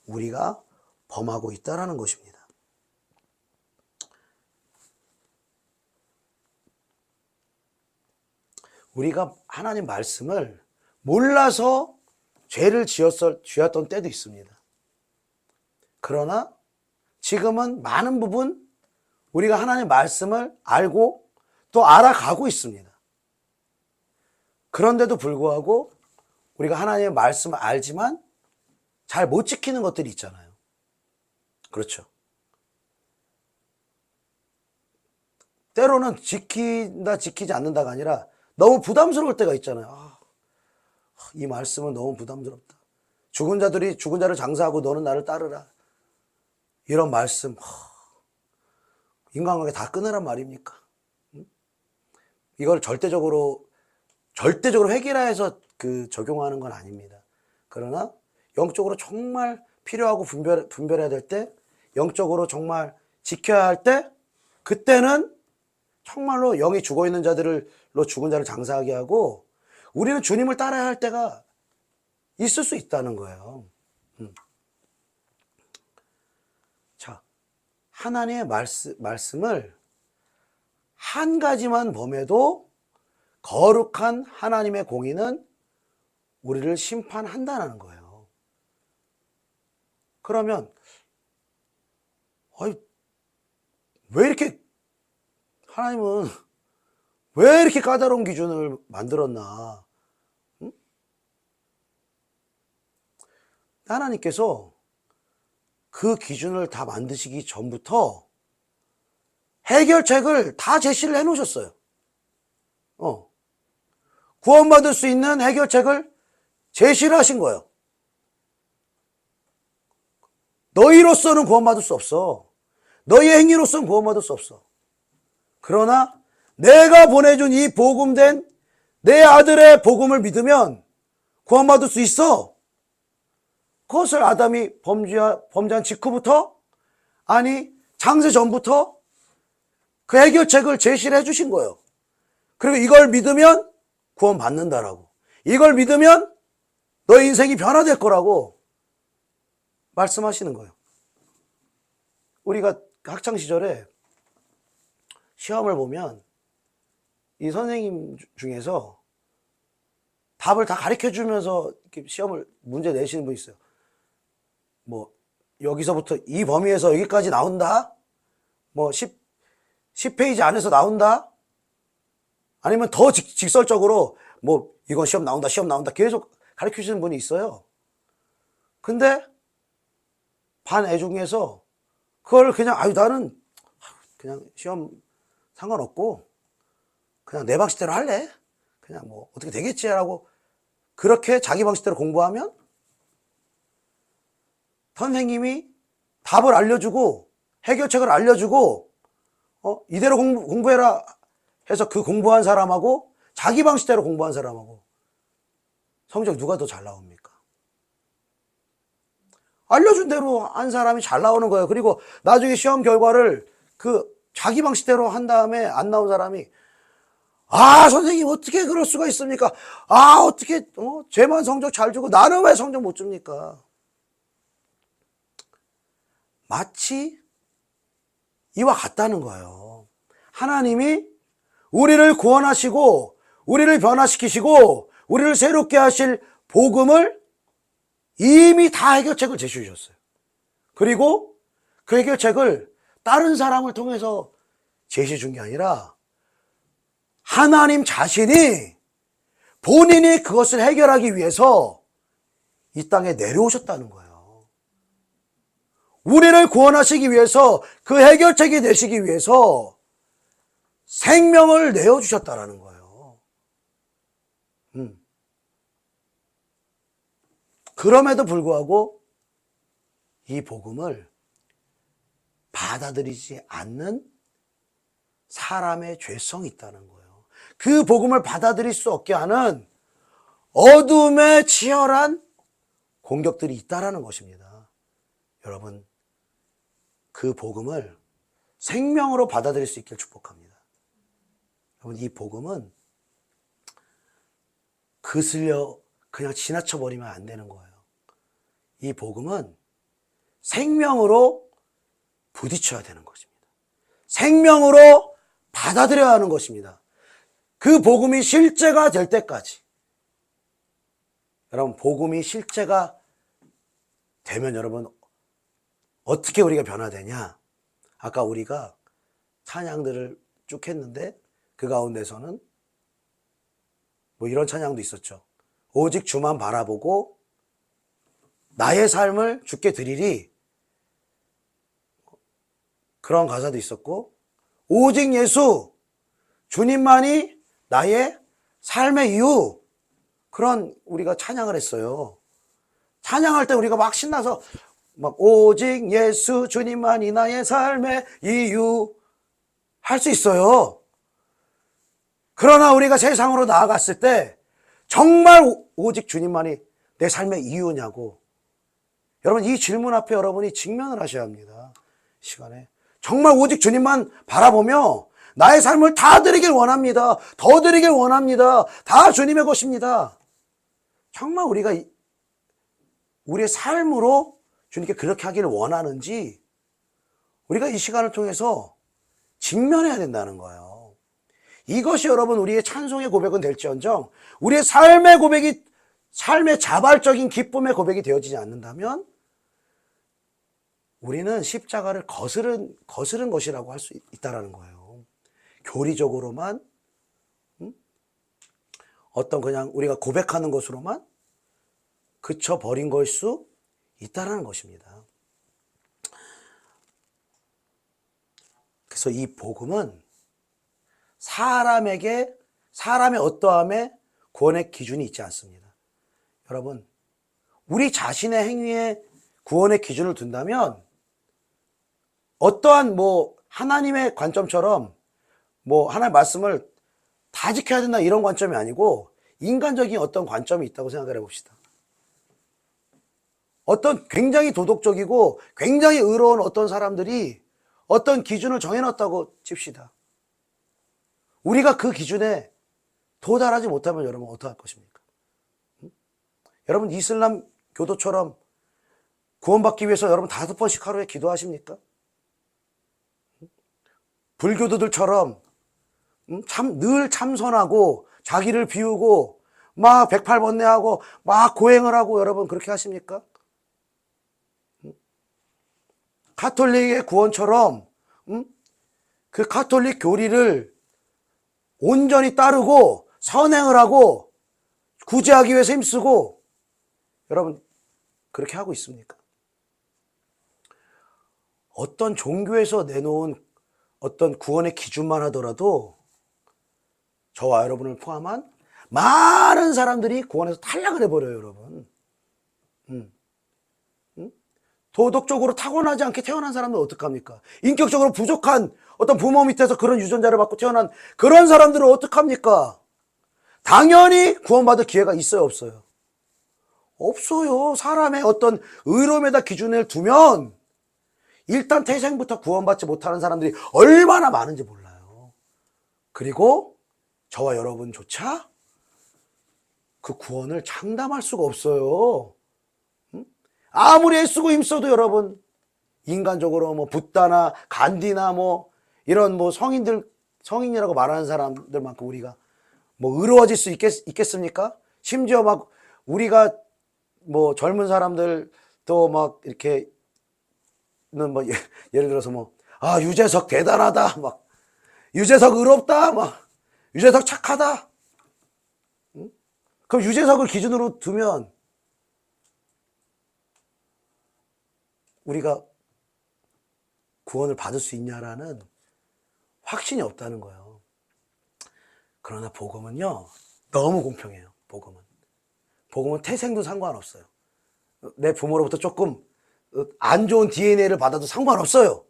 우리가 범하고 있다는 것입니다. 우리가 하나님 말씀을 몰라서 죄를 지었던 때도 있습니다. 그러나 지금은 많은 부분 우리가 하나님 말씀을 알고 또 알아가고 있습니다. 그런데도 불구하고 우리가 하나님의 말씀을 알지만 잘 못 지키는 것들이 있잖아요. 그렇죠. 때로는 지킨다 지키지 않는다가 아니라 너무 부담스러울 때가 있잖아요. 이 말씀은 너무 부담스럽다. 죽은 자들이 죽은 자를 장사하고 너는 나를 따르라. 이런 말씀 인간관계 다 끊으란 말입니까? 이걸 절대적으로 획일화해서 적용하는 건 아닙니다. 그러나 영적으로 정말 필요하고 분별해야 될 때, 영적으로 정말 지켜야 할 때, 그때는 정말로 영이 죽어있는 자들로 죽은 자를 장사하게 하고 우리는 주님을 따라야 할 때가 있을 수 있다는 거예요. 자, 하나님의 말씀을 한 가지만 범해도 거룩한 하나님의 공의는 우리를 심판한다는 거예요. 그러면 왜 이렇게 하나님은 왜 이렇게 까다로운 기준을 만들었나? 응? 하나님께서 그 기준을 다 만드시기 전부터 해결책을 다 제시를 해놓으셨어요. 구원받을 수 있는 해결책을 제시를 하신 거예요. 너희로서는 구원받을 수 없어. 너희의 행위로서는 구원받을 수 없어. 그러나 내가 보내준 이 복음된 내 아들의 복음을 믿으면 구원받을 수 있어. 그것을 아담이 범죄한 직후부터, 아니 창세 전부터 그 해결책을 제시를 해주신 거예요. 그리고 이걸 믿으면 구원받는다라고, 이걸 믿으면 너의 인생이 변화될 거라고 말씀하시는 거예요. 우리가 학창시절에 시험을 보면 이 선생님 중에서 답을 다 가르쳐 주면서 시험을 문제 내시는 분 있어요. 뭐 여기서부터 이 범위에서 여기까지 나온다, 뭐 10페이지 안에서 나온다, 아니면 더 직설적으로 뭐 이건 시험 나온다 계속 가르쳐 주시는 분이 있어요. 근데 반 애 중에서 그걸 그냥 나는 그냥 시험 상관없고 그냥 내 방식대로 할래, 그냥 뭐 어떻게 되겠지 라고 그렇게 자기 방식대로 공부하면 선생님이 답을 알려주고 해결책을 알려주고 이대로 공부해라 해서 그 공부한 사람하고 자기 방식대로 공부한 사람하고 성적 누가 더 잘 나옵니까? 알려준 대로 한 사람이 잘 나오는 거예요. 그리고 나중에 시험 결과를 자기 방식대로 한 다음에 안 나온 사람이 선생님 어떻게 그럴 수가 있습니까? 어떻게 쟤만 성적 잘 주고 나는 왜 성적 못 줍니까? 마치 이와 같다는 거예요. 하나님이 우리를 구원하시고 우리를 변화시키시고 우리를 새롭게 하실 복음을 이미 다 해결책을 제시해 주셨어요. 그리고 그 해결책을 다른 사람을 통해서 제시해 준 게 아니라 하나님 자신이 본인이 그것을 해결하기 위해서 이 땅에 내려오셨다는 거예요. 우리를 구원하시기 위해서 그 해결책이 되시기 위해서 생명을 내어주셨다는 거예요. 그럼에도 불구하고 이 복음을 받아들이지 않는 사람의 죄성이 있다는 거예요. 그 복음을 받아들일 수 없게 하는 어둠의 치열한 공격들이 있다라는 것입니다. 여러분, 그 복음을 생명으로 받아들일 수 있길 축복합니다. 여러분, 이 복음은 그슬려 그냥 지나쳐버리면 안 되는 거예요. 이 복음은 생명으로 부딪혀야 되는 것입니다. 생명으로 받아들여야 하는 것입니다. 그 복음이 실제가 될 때까지. 여러분, 복음이 실제가 되면 여러분 어떻게 우리가 변화되냐? 아까 우리가 찬양들을 쭉 했는데 그 가운데서는 뭐 이런 찬양도 있었죠. 오직 주만 바라보고 나의 삶을 주께 드리리. 그런 가사도 있었고, 오직 예수, 주님만이 나의 삶의 이유. 그런 우리가 찬양을 했어요. 찬양할 때 우리가 막 신나서 막 오직 예수, 주님만이 나의 삶의 이유 할 수 있어요. 그러나 우리가 세상으로 나아갔을 때 정말 오직 주님만이 내 삶의 이유냐고. 여러분, 이 질문 앞에 여러분이 직면을 하셔야 합니다. 시간에. 정말 오직 주님만 바라보며 나의 삶을 다 드리길 원합니다. 더 드리길 원합니다. 다 주님의 것입니다. 정말 우리가 우리의 삶으로 주님께 그렇게 하기를 원하는지 우리가 이 시간을 통해서 직면해야 된다는 거예요. 이것이 여러분 우리의 찬송의 고백은 될지언정 우리의 삶의 고백이 삶의 자발적인 기쁨의 고백이 되어지지 않는다면 우리는 십자가를 거스른 것이라고 할 수 있다는 거예요. 교리적으로만 어떤 그냥 우리가 고백하는 것으로만 그쳐버린 걸 수 있다는 것입니다. 그래서 이 복음은 사람의 어떠함에 구원의 기준이 있지 않습니다. 여러분, 우리 자신의 행위에 구원의 기준을 둔다면 어떠한 하나님의 관점처럼 하나님의 말씀을 다 지켜야 된다 이런 관점이 아니고 인간적인 어떤 관점이 있다고 생각을 해봅시다. 어떤 굉장히 도덕적이고 굉장히 의로운 어떤 사람들이 어떤 기준을 정해놨다고 칩시다. 우리가 그 기준에 도달하지 못하면 여러분 어떡할 것입니까? 여러분 이슬람 교도처럼 구원받기 위해서 여러분 5번씩 하루에 기도하십니까? 불교도들처럼 늘 참선하고 자기를 비우고 막 108번뇌하고 막 고행을 하고 여러분 그렇게 하십니까? 가톨릭의 구원처럼 그 가톨릭 교리를 온전히 따르고 선행을 하고 구제하기 위해서 힘쓰고 여러분 그렇게 하고 있습니까? 어떤 종교에서 내놓은 어떤 구원의 기준만 하더라도 저와 여러분을 포함한 많은 사람들이 구원에서 탈락을 해버려요, 여러분. 도덕적으로 타고나지 않게 태어난 사람들은 어떡합니까? 인격적으로 부족한 어떤 부모 밑에서 그런 유전자를 받고 태어난 그런 사람들은 어떡합니까? 당연히 구원받을 기회가 있어요, 없어요? 없어요. 사람의 어떤 의로움에다 기준을 두면 일단 태생부터 구원받지 못하는 사람들이 얼마나 많은지 몰라요. 그리고 저와 여러분조차 그 구원을 장담할 수가 없어요. 아무리 애쓰고 힘써도 여러분 인간적으로 붓다나 간디나 이런 성인이라고 말하는 사람들만큼 우리가 의로워질 수 있겠습니까? 심지어 우리가 젊은 사람들도 이렇게 예를 들어서 유재석 대단하다, 유재석 의롭다, 유재석 착하다. 그럼 유재석을 기준으로 두면 우리가 구원을 받을 수 있냐라는 확신이 없다는 거예요. 그러나 복음은요, 너무 공평해요. 복음은 태생도 상관없어요. 내 부모로부터 조금 안 좋은 DNA를 받아도 상관없어요.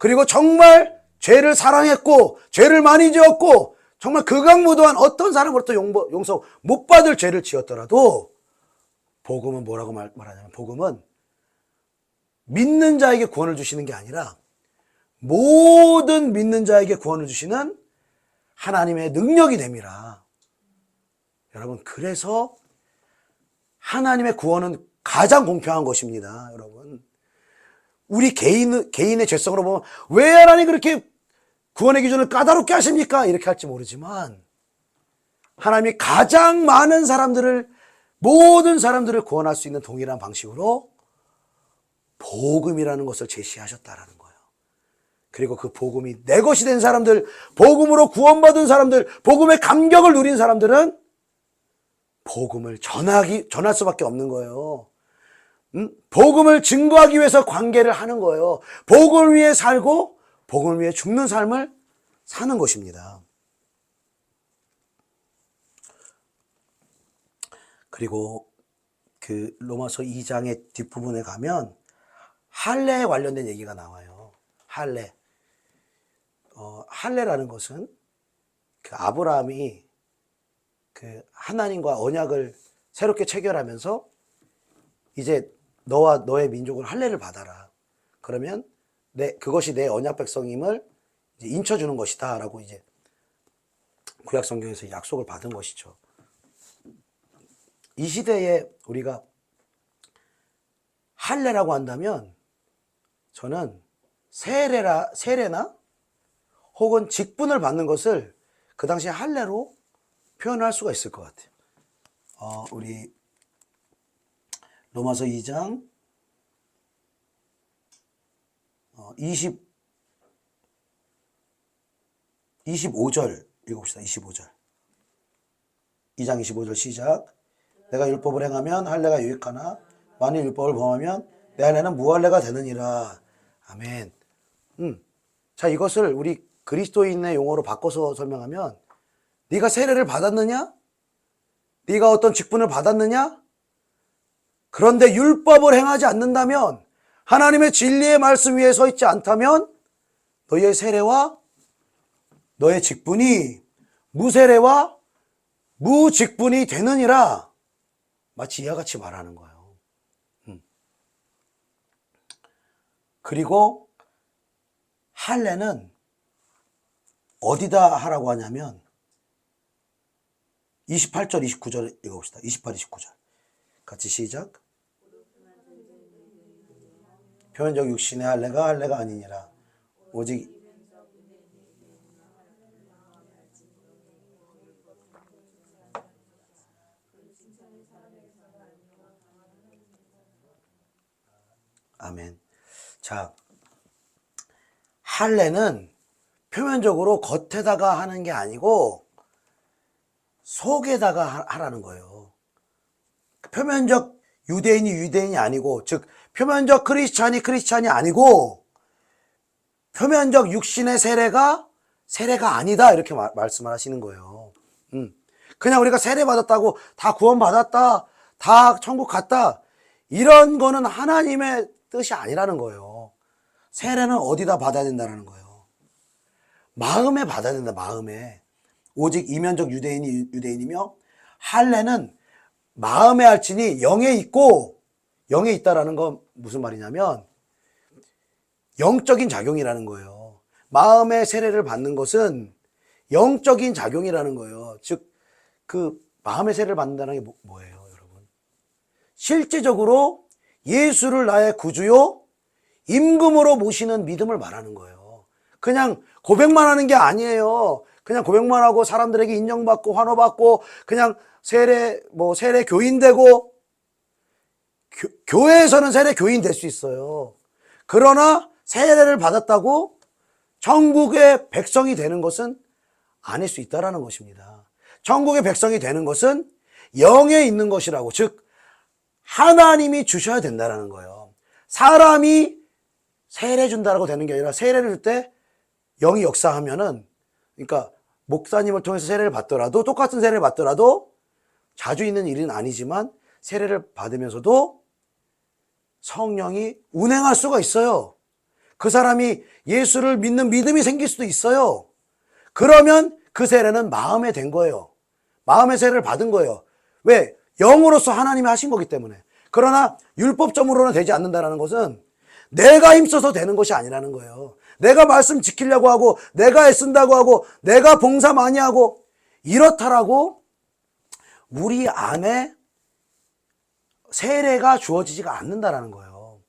그리고 정말 죄를 사랑했고 죄를 많이 지었고 정말 극악무도한 어떤 사람으로부터 용서 못 받을 죄를 지었더라도 복음은 뭐라고 말하냐면 복음은 믿는 자에게 구원을 주시는 게 아니라 모든 믿는 자에게 구원을 주시는 하나님의 능력이 됨이라. 여러분, 그래서 하나님의 구원은 가장 공평한 것입니다. 여러분, 우리 개인의 죄성으로 보면 왜 하나님 그렇게 구원의 기준을 까다롭게 하십니까? 이렇게 할지 모르지만 하나님이 가장 많은 사람들을, 모든 사람들을 구원할 수 있는 동일한 방식으로 복음이라는 것을 제시하셨다라는 거예요. 그리고 그 복음이 내 것이 된 사람들, 복음으로 구원받은 사람들, 복음의 감격을 누린 사람들은 복음을 전할 수밖에 없는 거예요. 복음을 증거하기 위해서 관계를 하는 거예요. 복음을 위해 살고 복음을 위해 죽는 삶을 사는 것입니다. 그리고 그 로마서 2장의 뒷부분에 가면 할례에 관련된 얘기가 나와요. 할례. 할례라는 것은 그 아브라함이 그 하나님과 언약을 새롭게 체결하면서 이제 너와 너의 민족을 할례를 받아라. 그러면 그것이 내 언약 백성임을 이제 인쳐주는 것이다라고 이제 구약 성경에서 약속을 받은 것이죠. 이 시대에 우리가 할례라고 한다면 저는 세례나 혹은 직분을 받는 것을 그 당시에 할례로 표현할 수가 있을 것 같아요. 우리 로마서 2장 25절 읽어봅시다. 25절. 2장 25절 시작. 내가 율법을 행하면 할례가 유익하나 만일 율법을 범하면 내 할례는 무할례가 되느니라. 아멘. 자, 이것을 우리 그리스도인의 용어로 바꿔서 설명하면 네가 세례를 받았느냐? 네가 어떤 직분을 받았느냐? 그런데 율법을 행하지 않는다면, 하나님의 진리의 말씀 위에 서 있지 않다면 너의 세례와 너의 직분이 무세례와 무직분이 되느니라. 마치 이와 같이 말하는 거예요. 그리고 할례는 어디다 하라고 하냐면 28절 29절 읽어봅시다. 28, 29절 같이 시작. 표면적 육신의 할례가 아니니라. 오직 아멘. 자, 할례는 표면적으로 겉에다가 하는 게 아니고 속에다가 하라는 거예요. 표면적 유대인이 아니고, 즉 표면적 크리스찬이 아니고 표면적 육신의 세례가 아니다, 이렇게 말씀을 하시는 거예요. 그냥 우리가 세례 받았다고 다 구원 받았다, 다 천국 갔다, 이런 거는 하나님의 뜻이 아니라는 거예요. 세례는 어디다 받아야 된다는 거예요. 마음에 받아야 된다. 마음에. 오직 이면적 유대인이며 할례는 마음에 할지니 영에 있다라는 건 무슨 말이냐면 영적인 작용이라는 거예요. 마음의 세례를 받는 것은 영적인 작용이라는 거예요. 즉, 그 마음의 세례를 받는다는 게 뭐예요, 여러분? 실제적으로 예수를 나의 구주요 임금으로 모시는 믿음을 말하는 거예요. 그냥 고백만 하는 게 아니에요. 그냥 고백만 하고 사람들에게 인정받고 환호받고 그냥 세례 교인 되고, 교회에서는 세례 교인 될 수 있어요. 그러나 세례를 받았다고 천국의 백성이 되는 것은 아닐 수 있다라는 것입니다. 천국의 백성이 되는 것은 영에 있는 것이라고, 즉 하나님이 주셔야 된다라는 거예요. 사람이 세례 준다라고 되는 게 아니라, 세례를 줄 때 영이 역사하면은, 그러니까 목사님을 통해서 세례를 받더라도, 똑같은 세례를 받더라도 자주 있는 일은 아니지만 세례를 받으면서도 성령이 운행할 수가 있어요. 그 사람이 예수를 믿는 믿음이 생길 수도 있어요. 그러면 그 세례는 마음에 된 거예요. 마음의 세례를 받은 거예요. 왜? 영으로서 하나님이 하신 거기 때문에. 그러나 율법적으로는 되지 않는다는 것은 내가 힘써서 되는 것이 아니라는 거예요. 내가 말씀 지키려고 하고 내가 애쓴다고 하고 내가 봉사 많이 하고 이렇다라고 우리 안에 세례가 주어지지가 않는다라는 거예요.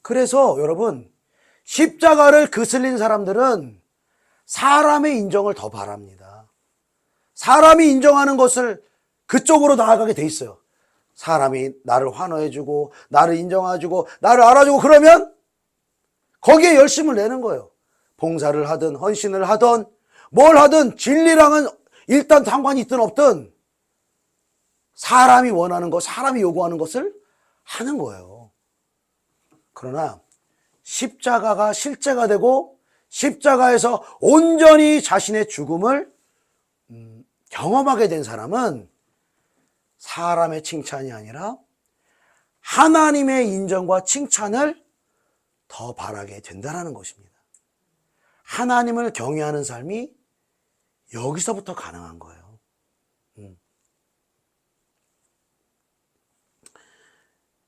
그래서 여러분, 십자가를 그슬린 사람들은 사람의 인정을 더 바랍니다. 사람이 인정하는 것을 그쪽으로 나아가게 돼 있어요. 사람이 나를 환호해주고 나를 인정해주고 나를 알아주고 그러면 거기에 열심을 내는 거예요. 봉사를 하든 헌신을 하든 뭘 하든 진리랑은 일단 상관이 있든 없든 사람이 원하는 것, 사람이 요구하는 것을 하는 거예요. 그러나 십자가가 실제가 되고 십자가에서 온전히 자신의 죽음을 경험하게 된 사람은 사람의 칭찬이 아니라 하나님의 인정과 칭찬을 더 바라게 된다는 것입니다. 하나님을 경외하는 삶이 여기서부터 가능한 거예요.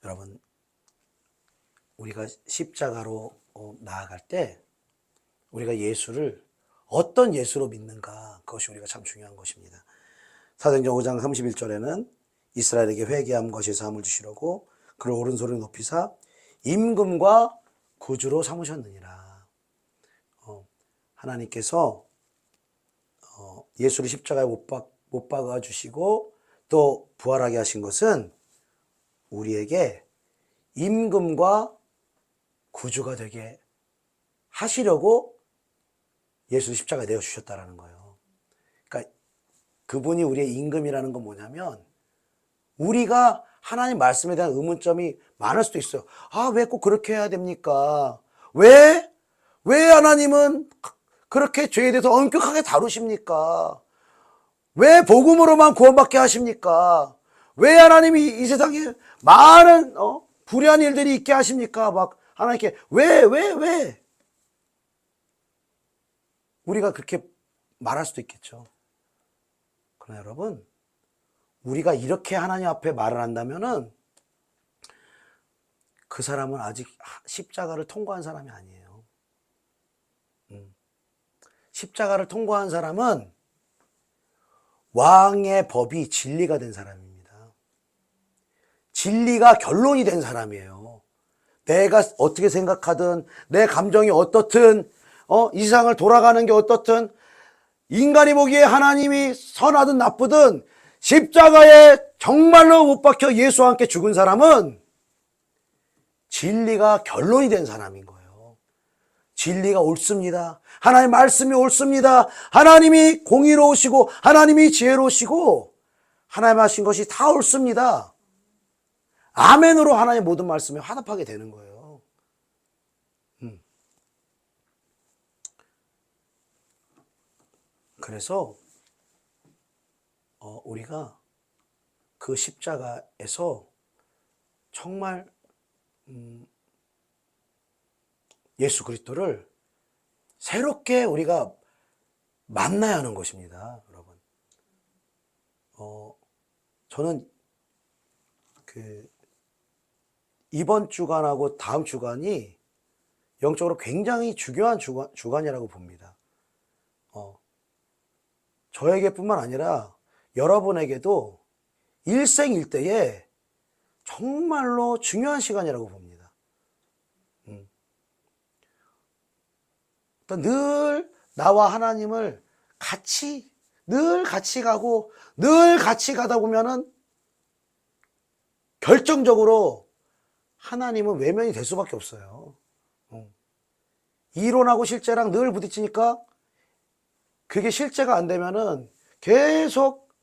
여러분, 우리가 십자가로 나아갈 때 우리가 예수를 어떤 예수로 믿는가, 그것이 우리가 참 중요한 것입니다. 사도행전 5장 31절에는 이스라엘에게 회개함 것이 사함을 주시려고 그를 오른손에 높이사 임금과 구주로 삼으셨느니라. 하나님께서 예수를 십자가에 못 박아 주시고 또 부활하게 하신 것은 우리에게 임금과 구주가 되게 하시려고 예수를 십자가에 내어주셨다는 거예요. 그러니까 그분이 우리의 임금이라는 건 뭐냐면 우리가 하나님 말씀에 대한 의문점이 많을 수도 있어요. 아, 왜 꼭 그렇게 해야 됩니까? 왜 하나님은 그렇게 죄에 대해서 엄격하게 다루십니까? 왜 복음으로만 구원받게 하십니까? 왜 하나님이 이 세상에 많은 불의한 일들이 있게 하십니까? 막 하나님께 왜? 우리가 그렇게 말할 수도 있겠죠. 그러나 여러분, 우리가 이렇게 하나님 앞에 말을 한다면은 그 사람은 아직 십자가를 통과한 사람이 아니에요. 십자가를 통과한 사람은 왕의 법이 진리가 된 사람입니다. 진리가 결론이 된 사람이에요. 내가 어떻게 생각하든 내 감정이 어떻든 이 세상을 돌아가는 게 어떻든 인간이 보기에 하나님이 선하든 나쁘든 십자가에 정말로 못 박혀 예수와 함께 죽은 사람은 진리가 결론이 된 사람인 거예요. 진리가 옳습니다. 하나님 말씀이 옳습니다. 하나님이 공의로우시고 하나님이 지혜로우시고 하나님 하신 것이 다 옳습니다. 아멘으로 하나님의 모든 말씀에 화답하게 되는 거예요. 그래서 우리가 그 십자가에서 정말 예수 그리스도를 새롭게 우리가 만나야 하는 것입니다, 여러분. 저는 이번 주간하고 다음 주간이 영적으로 굉장히 중요한 주간이라고 봅니다. 저에게뿐만 아니라 여러분에게도 일생일대에 정말로 중요한 시간이라고 봅니다. 늘 나와 하나님을 늘 같이 가고 늘 같이 가다 보면은 결정적으로 하나님은 외면이 될 수밖에 없어요. 이론하고 실제랑 늘 부딪히니까 그게 실제가 안 되면은 계속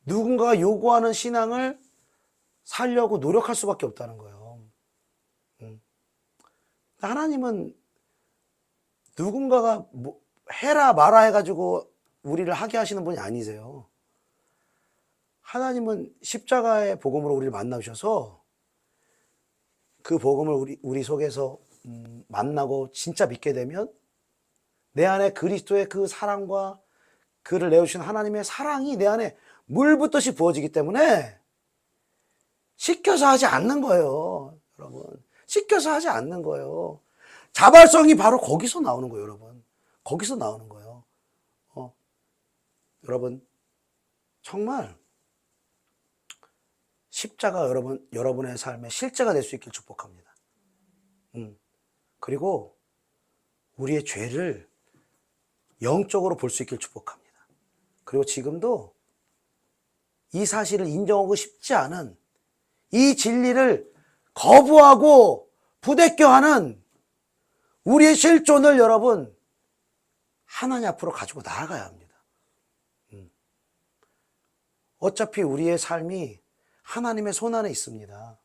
누군가가 요구하는 신앙을 살려고 노력할 수밖에 없다는 거예요. 하나님은 누군가가 뭐 해라 마라 해가지고 우리를 하게 하시는 분이 아니세요. 하나님은 십자가의 복음으로 우리를 만나셔서 그 복음을 우리 속에서 만나고 진짜 믿게 되면 내 안에 그리스도의 그 사랑과 그를 내어주신 하나님의 사랑이 내 안에 물 붓듯이 부어지기 때문에 시켜서 하지 않는 거예요. 여러분, 시켜서 하지 않는 거예요. 자발성이 바로 거기서 나오는 거예요. 여러분, 거기서 나오는 거예요. 여러분, 정말 십자가 여러분의 삶의 실제가 될 수 있길 축복합니다. 그리고 우리의 죄를 영적으로 볼 수 있길 축복합니다. 그리고 지금도 이 사실을 인정하고 싶지 않은, 이 진리를 거부하고 부대껴하는 우리의 실존을 여러분 하나님 앞으로 가지고 나아가야 합니다. 어차피 우리의 삶이 하나님의 손 안에 있습니다.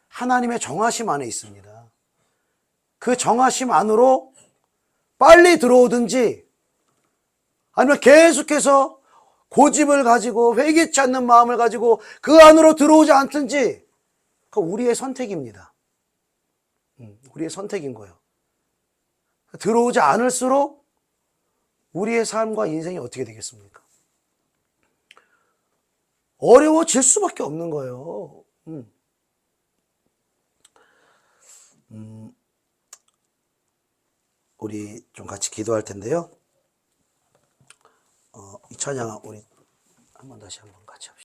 하나님의 정하심 안에 있습니다. 그 정하심 안으로 빨리 들어오든지 아니면 계속해서 고집을 가지고 회개치 않는 마음을 가지고 그 안으로 들어오지 않든지, 그건 우리의 선택입니다. 우리의 선택인 거예요. 들어오지 않을수록 우리의 삶과 인생이 어떻게 되겠습니까? 어려워질 수밖에 없는 거예요. 우리 좀 같이 기도할 텐데요. 이 찬양 우리 다시 한번 같이 합시다.